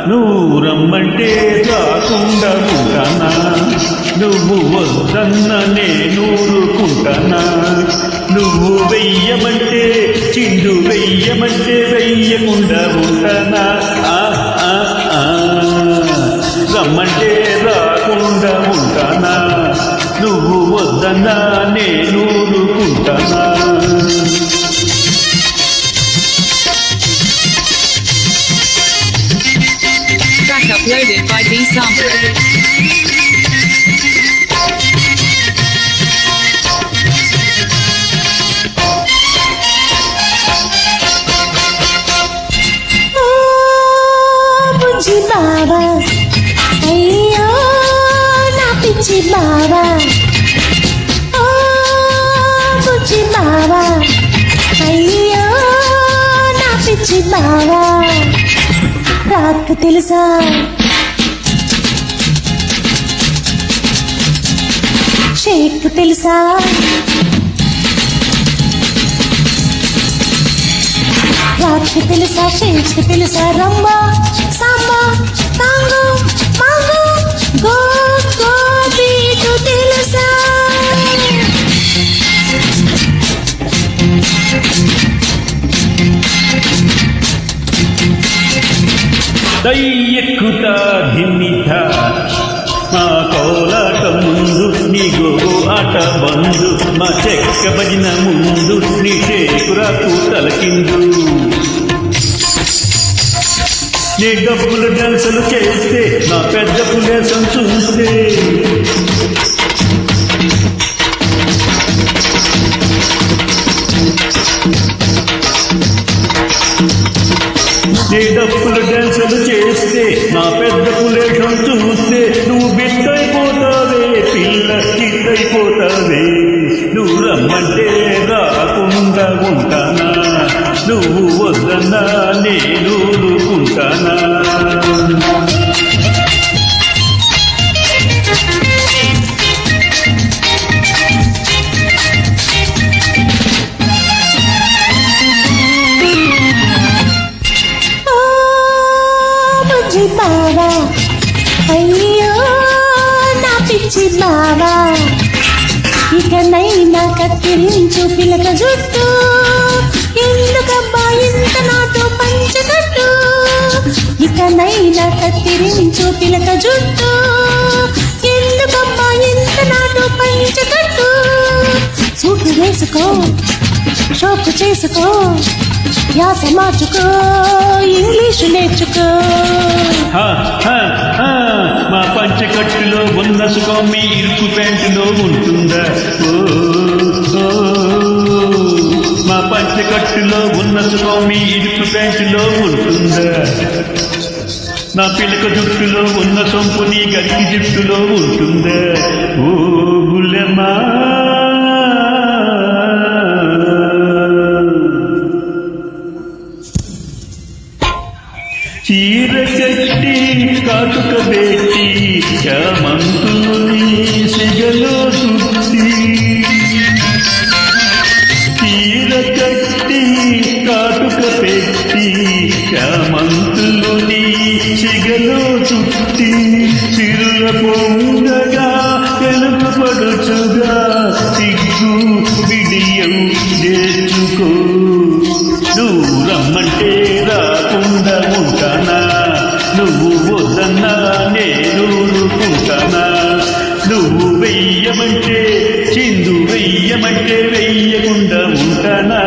నువ్వు రమ్మంటే రాకుండా ఉంటానా నువ్వు వద్దన్న నేనూరుకుంటానా నువ్వు వెయ్యమంటే చిందు వెయ్యమంటే వెయ్యకుండా ఉంటానా రమ్మంటే రాకుండా ఉంటానా నువ్వు వద్దన్నా నేనూరుకుంటానా Uploaded by B-Sample. బుజ్జి బావా అయ్యో నా పిచ్చి బావా బుజ్జి బావా అయ్యో నా పిచ్చి బావా రాక్ తెలుసా షేక్ తెలుసా రాక్ తెలుసా షేక్ తెలుసా rumba samba tango mango go go beat తెలుసా దయ్యెక్కుతా ధిమ్మిత మా కోలాట ముందు నీ గోగో ఆట బందు మా చెక్క భజన ముందు నీ చేకురాకు తలకిందు నీ డబ్బుల డాన్సులు చేస్తే నా పెద్ద పులేసం చూస్తే నీ డప్పులు డాన్సులు చేస్తే నా పెద్ద పులేషం చూస్తే నువ్వు బిడ్డైపోతావే పిల్ల కిద్దైపోతావే నువ్వు రమ్మంటే రాకుండా ఉంటానా నువ్వు వద్దన్నా నేను ఊరుకుంటానా బావా అయ్యో నా పిచ్చి బావా ఇకనైనా కత్తిరించు పిలక జుట్టు ఎందుకబ్బా ఇంత నాతో పంచకట్టు ఇకనైనా కత్తిరించు పిలక జుట్టు ఎందుకబ్బా ఇంత నాతో పంచకట్టు సూటు వేసుకో షోకు చేసుకో యాస మార్చుకో ఇంగ్లీషు నేర్చుకో మా పంచకట్టులో ఉన్న సుఖం మీ ఇరుకు ప్యాంటులో ఉంటుందా మా పంచకట్టులో ఉన్న సుఖం మీ ఇరుకు ప్యాంటులో ఉంటుందా నా పిలక జుట్టులో ఉన్న సొంపు నీ గరికి జుట్టులో ఉంటుందా ఓ గుల్లెమ్మా చీర కట్టి కాటుక పెట్టి చామంతుని సిగలో చుట్టి చీర కట్టి కాటుక పెట్టి చామంతుని సిగలో చుట్టి సిరుల పొంగగా వెనుకపడుచుగా సిగ్గు విడియం చేర్చుకో నువ్వు రమ్మంటే రాకుండా ఉంటానా నువ్వు వద్దన్నా నేను ఊరుకుంటానా నువ్వు వెయ్యమంటే చిందు వెయ్యమంటే వెయ్యకుండా ఉంటానా